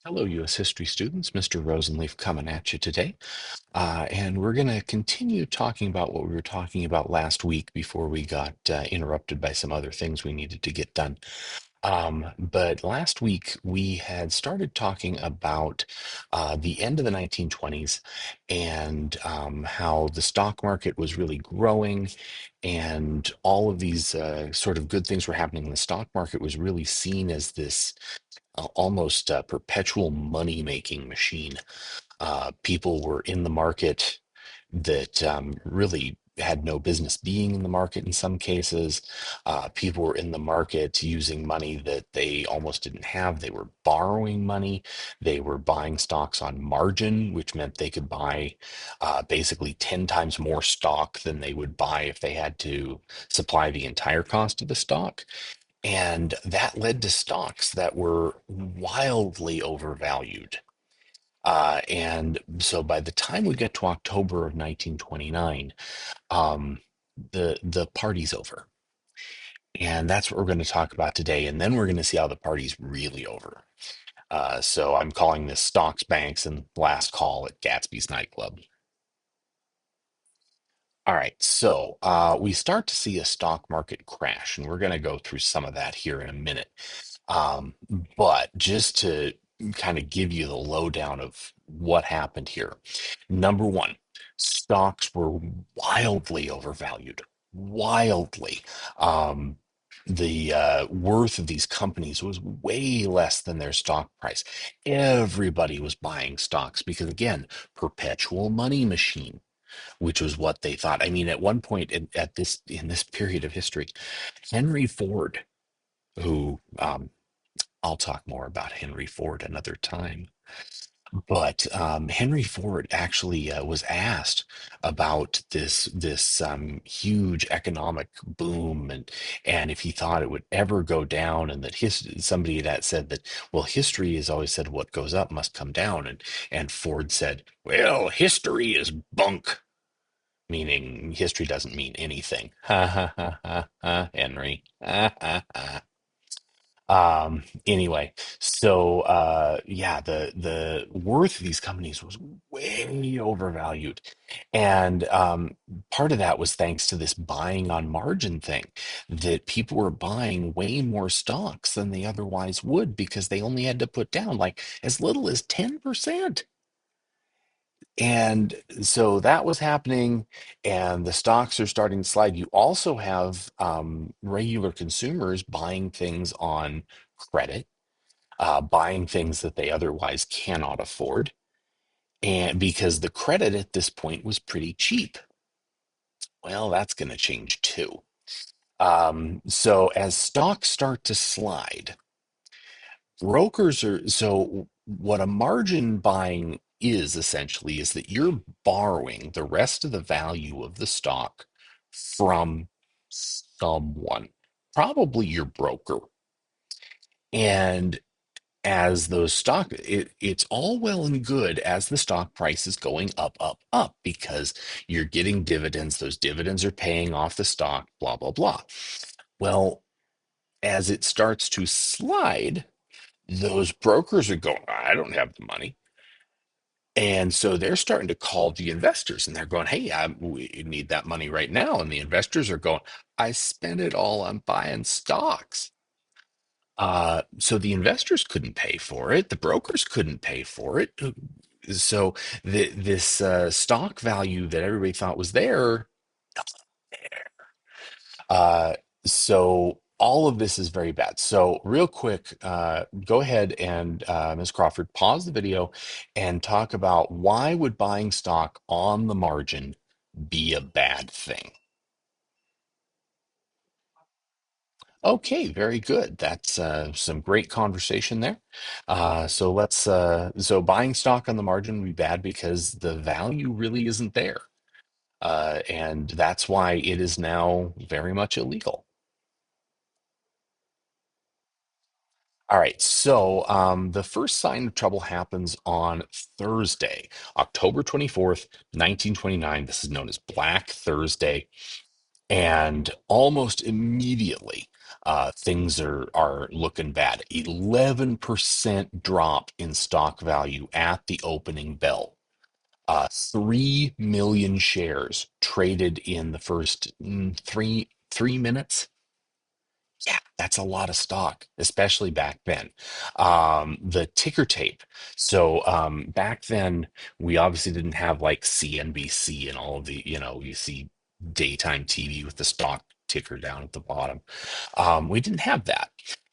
Hello, U.S. history students. Mr. Rosenleaf coming at you today. And we're going to continue talking about what we were talking about last week before we got interrupted by some other things we needed to get done. But last week we had started talking about the end of the 1920s and how the stock market was really growing, and all of these sort of good things were happening. The stock market was really seen as this almost perpetual money-making machine. People were in the market that really had no business being in the market in some cases. People were in the market using money that they almost didn't have. They were borrowing money. They were buying stocks on margin, which meant they could buy basically 10 times more stock than they would buy if they had to supply the entire cost of the stock. And that led to stocks that were wildly overvalued. And so by the time we get to October of 1929, um, the party's over. And that's what we're going to talk about today. And then we're going to see how the party's really over. So I'm calling this Stocks, Banks, and Last Call at Gatsby's Nightclub. All right, so we start to see a stock market crash, and we're going to go through some of that here in a minute. Um, but just to kind of give you the lowdown of what happened here. Number one, stocks were wildly overvalued, wildly. Um, the worth of these companies was way less than their stock price. Everybody was buying stocks because, again, perpetual money machine, which was what they thought. I mean, at one point at this in this period of history, Henry Ford, who I'll talk more about Henry Ford another time. But Henry Ford actually was asked about this huge economic boom, and if he thought it would ever go down, and that somebody that said that, well, history has always said what goes up must come down, and Ford said, well, history is bunk, meaning history doesn't mean anything. Ha ha ha ha ha, Henry. Ha ha ha. Anyway, so yeah, the worth of these companies was way overvalued. And part of that was thanks to this buying on margin thing, that people were buying way more stocks than they otherwise would because they only had to put down like as little as 10%. And so that was happening, and the stocks are starting to slide. You also have regular consumers buying things on credit, buying things that they otherwise cannot afford, and because the credit at this point was pretty cheap. Well, that's going to change too. So as stocks start to slide, brokers are so what a margin buying is essentially is that you're borrowing the rest of the value of the stock from someone, probably your broker. And as those it's all well and good as the stock price is going up, up, up, because you're getting dividends. Those dividends are paying off the stock, blah, blah, blah. Well, as it starts to slide, those brokers are going, I don't have the money. And so they're starting to call the investors, and they're going, hey, we need that money right now. And the investors are going, I spent it all on buying stocks. So the investors couldn't pay for it. The brokers couldn't pay for it. So this stock value that everybody thought was there, uh, so all of this is very bad. So real quick, go ahead and Ms. Crawford, pause the video and talk about why would buying stock on the margin be a bad thing? Okay, very good. That's some great conversation there. So buying stock on the margin would be bad because the value really isn't there. And that's why it is now very much illegal. All right, so the first sign of trouble happens on Thursday, October 24th, 1929. This is known as Black Thursday. And almost immediately, things are looking bad. 11% drop in stock value at the opening bell. 3 million shares traded in the first three minutes. Yeah, that's a lot of stock, especially back then. The ticker tape. So back then, we obviously didn't have like CNBC and all of the, you see daytime TV with the stock ticker down at the bottom. We didn't have that.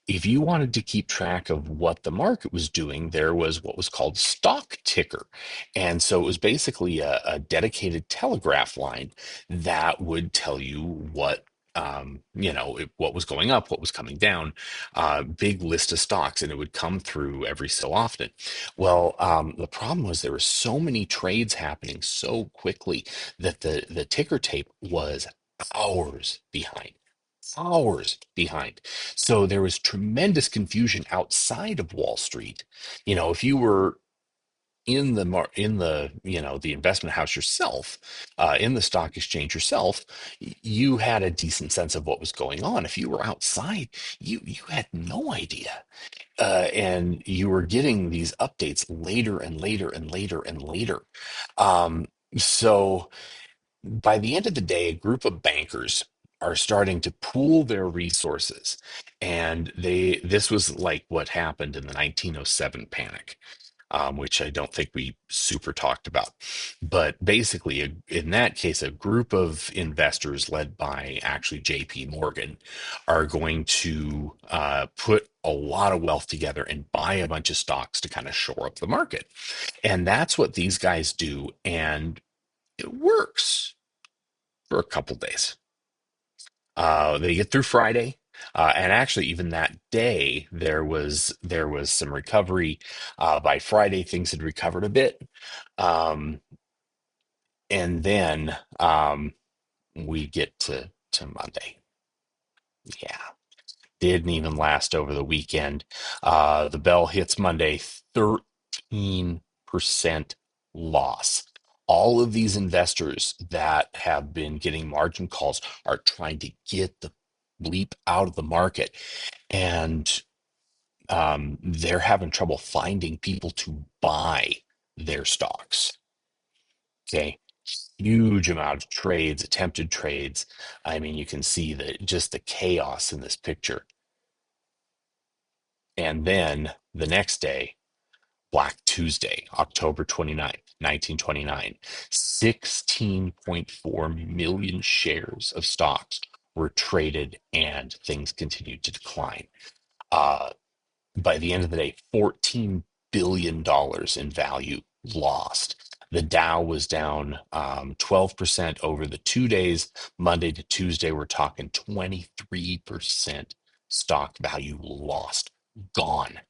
If you wanted to keep track of what the market was doing, there was what was called stock ticker. And so it was basically a dedicated telegraph line that would tell you what was going up, what was coming down, big list of stocks, and it would come through every so often. Well, the problem was there were so many trades happening so quickly that the ticker tape was hours behind. Hours behind. So there was tremendous confusion outside of Wall Street. If you were in the investment house yourself, in the stock exchange yourself, you had a decent sense of what was going on. If you were outside, you had no idea, and you were getting these updates later and later and later and later. So by the end of the day, a group of bankers are starting to pool their resources, and this was like what happened in the 1907 panic, which I don't think we super talked about. But basically, in that case, a group of investors led by actually JP Morgan are going to put a lot of wealth together and buy a bunch of stocks to kind of shore up the market. And that's what these guys do. And it works for a couple days. They get through Friday. And actually, even that day, there was some recovery. By Friday, things had recovered a bit, um, and then we get to Monday. Yeah, didn't even last over the weekend. The bell hits Monday, 13% loss. All of these investors that have been getting margin calls are trying to get the leap out of the market, and they're having trouble finding people to buy their stocks. Okay. Huge amount of trades, attempted trades. I mean, you can see just the chaos in this picture. And then the next day, Black Tuesday, October 29th, 1929, 16.4 million shares of stocks were traded and things continued to decline. Uh, by the end of the day, $14 billion in value lost. The Dow was down 12% over the 2 days. Monday to Tuesday, we're talking 23% stock value lost, gone.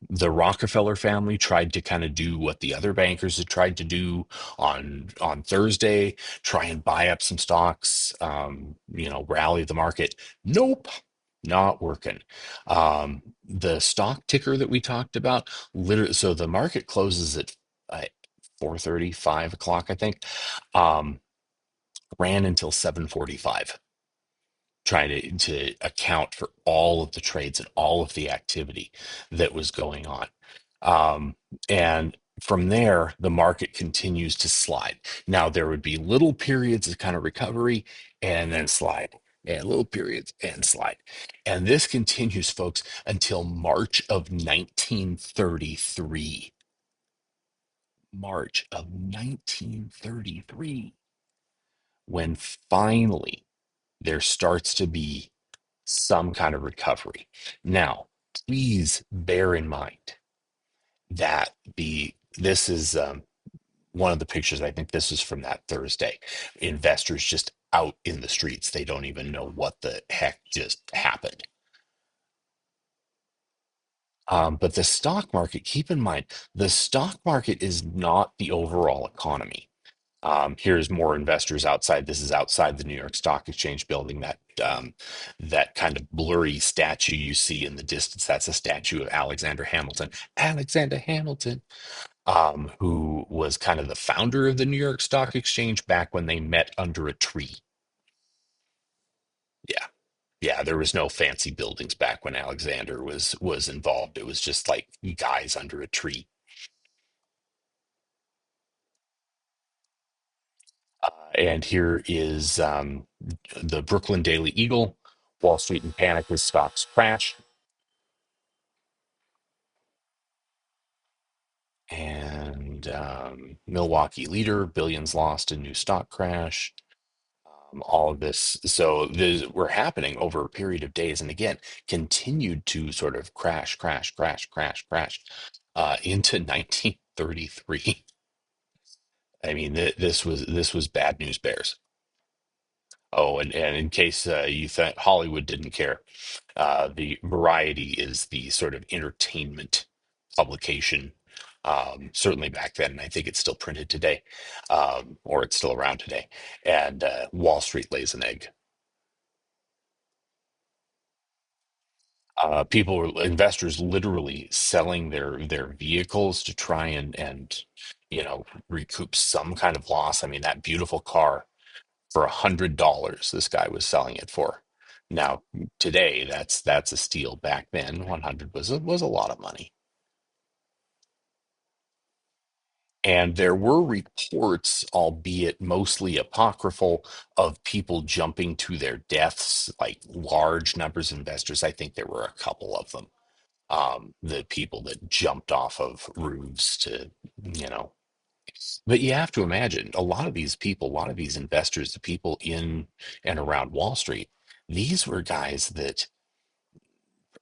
The Rockefeller family tried to kind of do what the other bankers had tried to do on Thursday, try and buy up some stocks, rally the market. Nope, not working. The stock ticker that we talked about, literally, so the market closes at 4:30, 5 o'clock, I think. Um, ran until 7:45 trying to account for all of the trades and all of the activity that was going on. Um, and from there, the market continues to slide. Now, there would be little periods of kind of recovery and then slide, and little periods and slide. And this continues, folks, until March of 1933. March of 1933, when finally there starts to be some kind of recovery. Now, please bear in mind that this is one of the pictures. I think this is from that Thursday. Investors just out in the streets. They don't even know what the heck just happened. But the stock market, keep in mind, the stock market is not the overall economy. Here's more investors outside. This is outside the New York Stock Exchange building. That kind of blurry statue you see in the distance. That's a statue of Alexander Hamilton. Alexander Hamilton, who was kind of the founder of the New York Stock Exchange back when they met under a tree. Yeah, Yeah, there was no fancy buildings back when Alexander was involved. It was just like guys under a tree. And here is the Brooklyn Daily Eagle. Wall Street in panic as stocks crash. And Milwaukee Leader, billions lost in new stock crash. All of this. So this were happening over a period of days. And again, continued to sort of crash, crash, crash, crash, crash into 1933. I mean, this was bad news bears. Oh, and in case you thought Hollywood didn't care, the Variety is the sort of entertainment publication. Certainly back then, and I think it's still printed today, or it's still around today. And Wall Street lays an egg. Investors literally selling their vehicles to try and recoup some kind of loss. I mean, that beautiful car for $100, this guy was selling it for. Now today, that's a steal. Back then, 100 was a lot of money. And there were reports, albeit mostly apocryphal, of people jumping to their deaths, like large numbers of investors. I think there were a couple of them. The people that jumped off of roofs to, you know. But you have to imagine a lot of these people, a lot of these investors, the people in and around Wall Street, these were guys that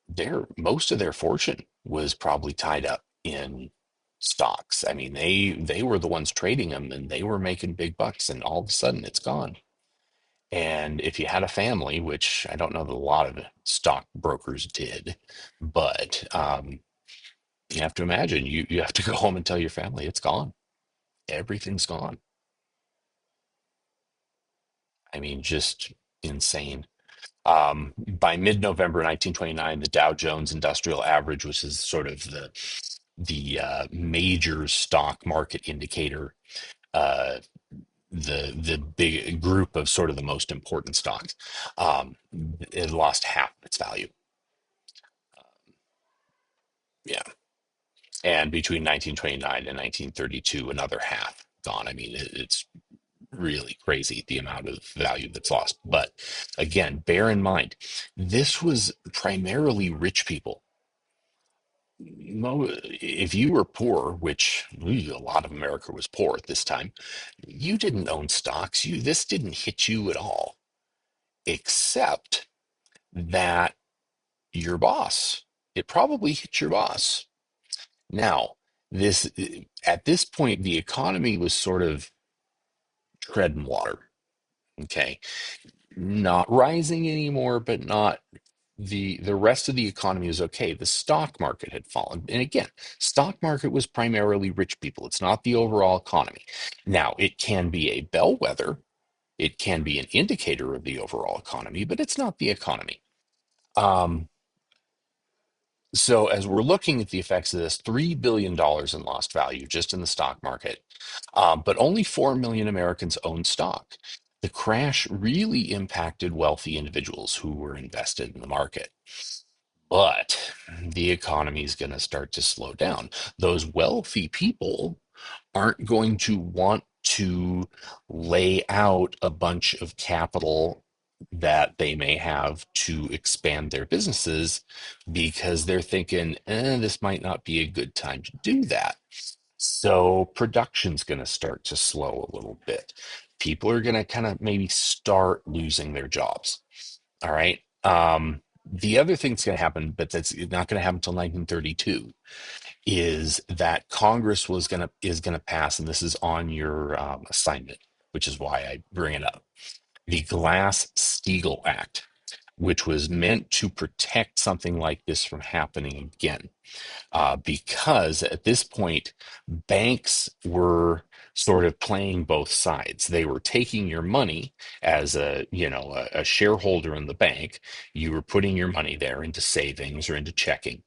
their most of their fortune was probably tied up in stocks. I mean, they were the ones trading them and they were making big bucks, and all of a sudden it's gone. And if you had a family, which I don't know that a lot of stockbrokers did, but you have to imagine you have to go home and tell your family it's gone. Everything's gone. I mean, just insane. By mid-November 1929, the Dow Jones Industrial Average, which is sort of the major stock market indicator, uh, the big group of sort of the most important stocks, it lost half of its value. Yeah, and between 1929 and 1932, another half gone. I mean, it's really crazy the amount of value that's lost. But again, bear in mind, this was primarily rich people. If you were poor, which a lot of America was poor at this time, you didn't own stocks. This didn't hit you at all, except that your boss. It probably hit your boss. Now, this at this point, the economy was sort of treading water. Okay, not rising anymore, but not the rest of the economy is okay. The stock market had fallen. And again, stock market was primarily rich people. It's not the overall economy. Now, it can be a bellwether, it can be an indicator of the overall economy, but it's not the economy. Um, so as we're looking at the effects of this, $3 billion in lost value just in the stock market, but only 4 million Americans own stock. The crash really impacted wealthy individuals who were invested in the market. But the economy is going to start to slow down. Those wealthy people aren't going to want to lay out a bunch of capital that they may have to expand their businesses because they're thinking, this might not be a good time to do that. So production's going to start to slow a little bit. People are going to kind of maybe start losing their jobs. All right. The other thing that's going to happen, but that's not going to happen until 1932, is that Congress is going to pass, and this is on your assignment, which is why I bring it up, the Glass-Steagall Act, which was meant to protect something like this from happening again because at this point, banks were sort of playing both sides. They were taking your money as a shareholder in the bank. You were putting your money there into savings or into checking.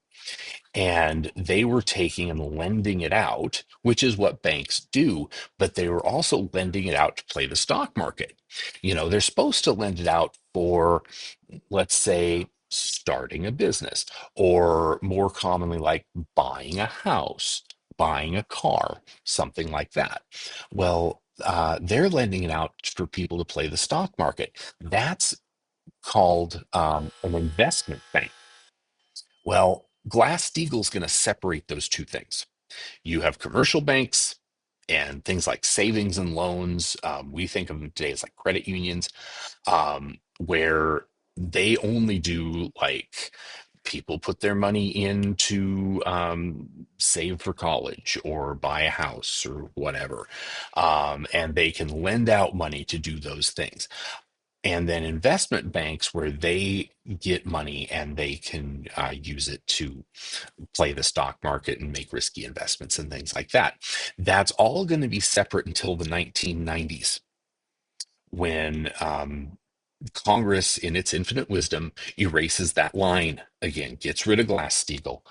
And they were taking and lending it out, which is what banks do, but they were also lending it out to play the stock market. They're supposed to lend it out for, let's say, starting a business, or more commonly, like buying a house, buying a car, something like that. Well, they're lending it out for people to play the stock market. That's called an investment bank. Well, Glass-Steagall's going to separate those two things. You have commercial banks and things like savings and loans. We think of them today as like credit unions, where they only do, like, people put their money in to save for college or buy a house or whatever. And they can lend out money to do those things. And then investment banks, where they get money and they can use it to play the stock market and make risky investments and things like that. That's all going to be separate until the 1990s, when Congress, in its infinite wisdom, erases that line again, gets rid of Glass-Steagall.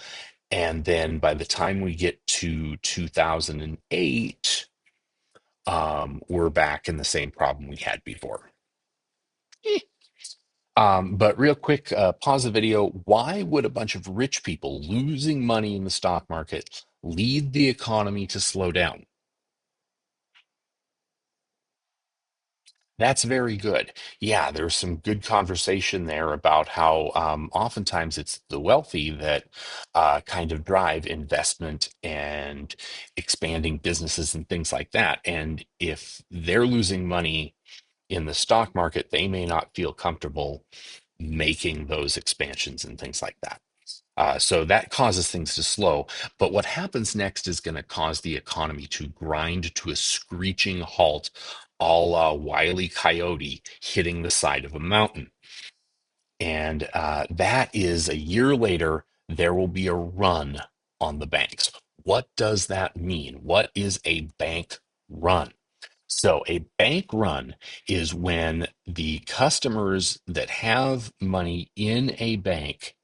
And then by the time we get to 2008, we're back in the same problem we had before. But real quick, pause the video. Why would a bunch of rich people losing money in the stock market lead the economy to slow down? That's very good. Yeah, there's some good conversation there about how oftentimes it's the wealthy that kind of drive investment and expanding businesses and things like that. And if they're losing money in the stock market, they may not feel comfortable making those expansions and things like that. So that causes things to slow. But what happens next is going to cause the economy to grind to a screeching halt, a la Wile E. Coyote hitting the side of a mountain. And that is, a year later, there will be a run on the banks. What does that mean? What is a bank run? So, a bank run is when the customers that have money in a bank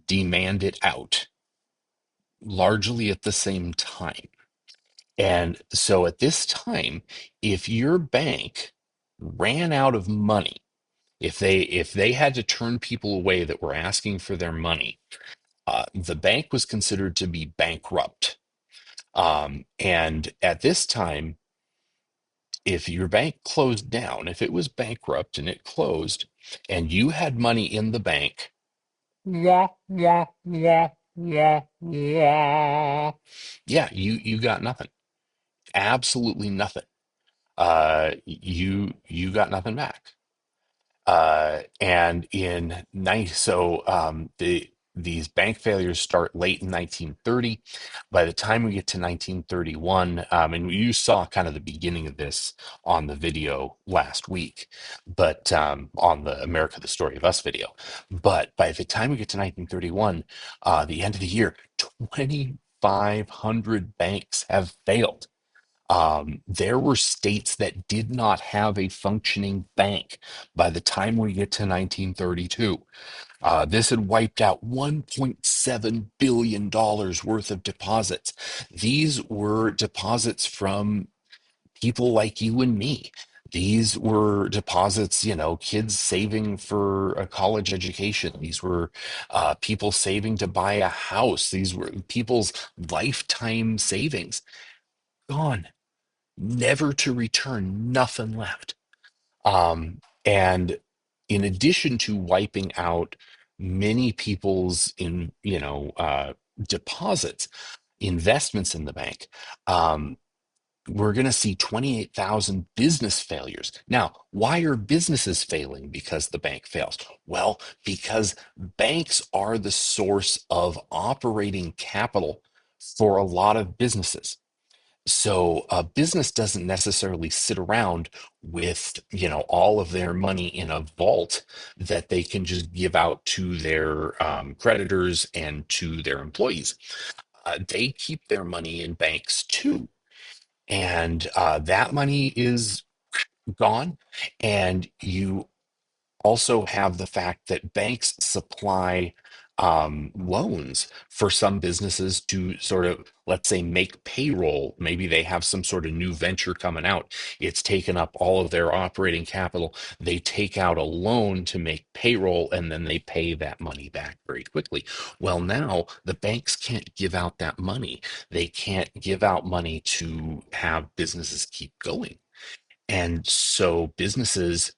demand it out, largely at the same time. And so at this time, if your bank ran out of money, if they had to turn people away that were asking for their money, the bank was considered to be bankrupt. And at this time, if your bank closed down, if it was bankrupt and it closed, and you had money in the bank, wah, wah, wah, wah, wah. Yeah, you got nothing. Absolutely nothing. You got nothing back. And in nine, so these bank failures start late in 1930. By the time we get to 1931, and you saw kind of the beginning of this on the video last week, but on the America, the Story of Us video. But by the time we get to 1931, the end of the year, 2,500 banks have failed. There were states that did not have a functioning bank by the time we get to 1932. This had wiped out $1.7 billion worth of deposits. These were deposits from people like you and me. These were deposits, kids saving for a college education. These were people saving to buy a house. These were people's lifetime savings. Gone, never to return, nothing left. And in addition to wiping out many people's deposits, investments in the bank, we're going to see 28,000 business failures. Now, why are businesses failing because the bank fails? Well, because banks are the source of operating capital for a lot of businesses. So a business doesn't necessarily sit around with, all of their money in a vault that they can just give out to their creditors and to their employees. They keep their money in banks too. And that money is gone. And you also have the fact that banks supply loans for some businesses to sort of, let's say, make payroll. Maybe they have some sort of new venture coming out. It's taken up all of their operating capital. They take out a loan to make payroll and then they pay that money back very quickly. Well, now the banks can't give out that money. They can't give out money to have businesses keep going. And so businesses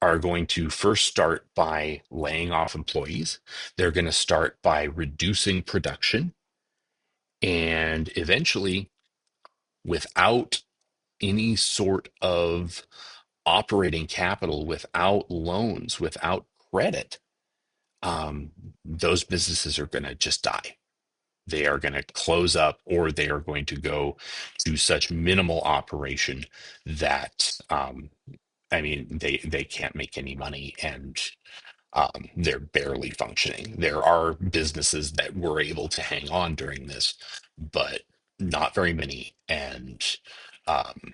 are going to first start by laying off employees. They're going to start by reducing production. And eventually, without any sort of operating capital, without loans, without credit, those businesses are going to just die. They are going to close up, or they are going to go to such minimal operation that, I mean, they can't make any money, and they're barely functioning. There are businesses that were able to hang on during this, but not very many, and um,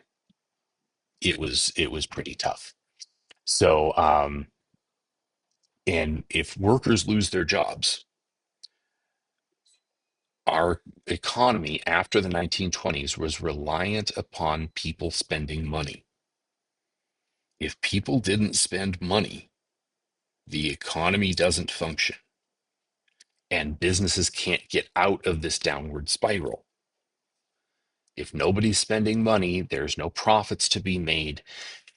it was pretty tough. So, and if workers lose their jobs, our economy after the 1920s was reliant upon people spending money. If people didn't spend money, the economy doesn't function, and businesses can't get out of this downward spiral. If nobody's spending money, there's no profits to be made,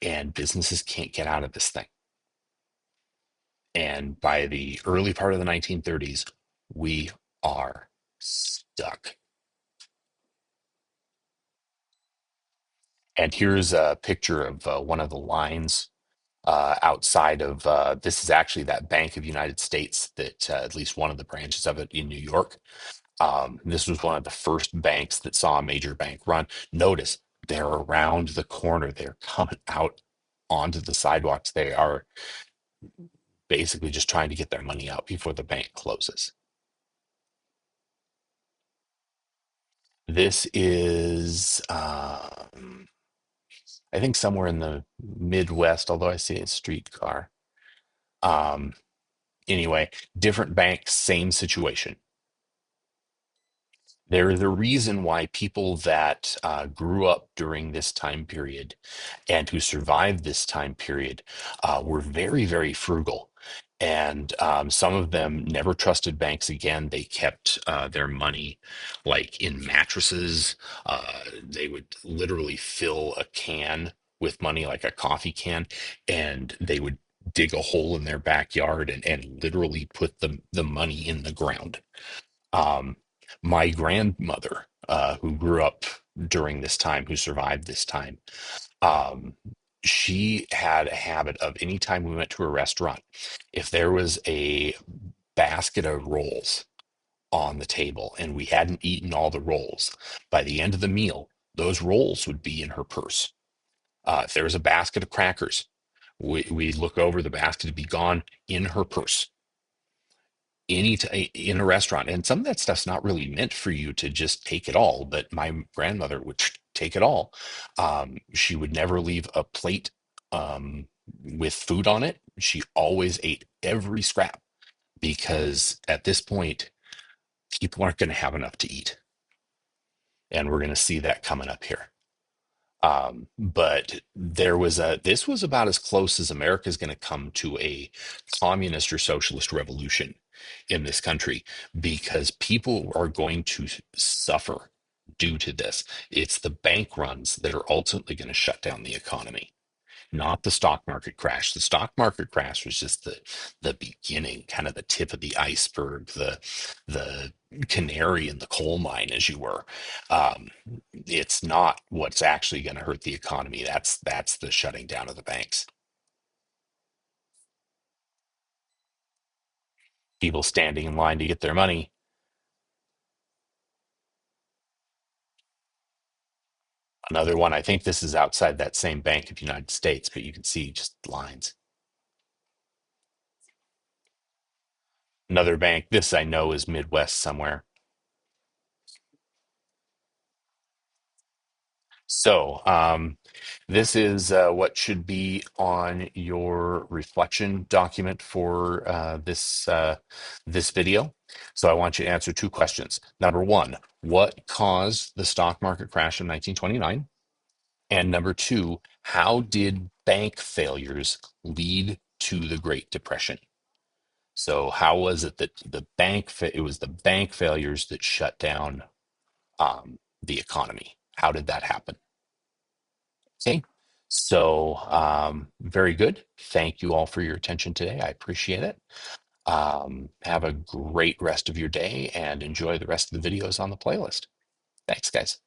and businesses can't get out of this thing. And by the early part of the 1930s, we are stuck. And here's a picture of one of the lines outside of this is actually that Bank of United States that at least one of the branches of it in New York. This was one of the first banks that saw a major bank run. Notice they're around the corner. They're coming out onto the sidewalks. They are basically just trying to get their money out before the bank closes. This is, I think, somewhere in the Midwest, although I see a streetcar. Um, anyway, different bank, same situation. There is a reason why people that grew up during this time period and who survived this time period were very, very frugal. And some of them never trusted banks again. They kept their money like in mattresses. They would literally fill a can with money, like a coffee can, and they would dig a hole in their backyard and literally put the money in the ground. um, my grandmother, who grew up during this time, who survived this time, um, she had a habit of anytime we went to a restaurant, if there was a basket of rolls on the table and we hadn't eaten all the rolls, by the end of the meal, those rolls would be in her purse. If there was a basket of crackers, we'd look over, the basket would be gone, in her purse. In a restaurant, and some of that stuff's not really meant for you to just take it all, but my grandmother would take it all. She would never leave a plate with food on it. She always ate every scrap, because at this point people aren't going to have enough to eat, and we're going to see that coming up here. But this was about as close as America's going to come to a communist or socialist revolution in this country, because people are going to suffer due to this. It's the bank runs that are ultimately going to shut down the economy, not the stock market crash. The stock market crash was just the beginning, kind of the tip of the iceberg, the canary in the coal mine, as you were. Um, it's not what's actually going to hurt the economy. That's the shutting down of the banks. People standing in line to get their money. Another one, I think this is outside that same Bank of United States, but you can see just lines. Another bank, this I know is Midwest somewhere. So this is what should be on your reflection document for this video. So I want you to answer two questions. Number one, what caused the stock market crash in 1929? And number two, how did bank failures lead to the Great Depression? So how was it that it was the bank failures that shut down the economy? How did that happen? Okay. So very good. Thank you all for your attention today. I appreciate it. Have a great rest of your day and enjoy the rest of the videos on the playlist. Thanks, guys.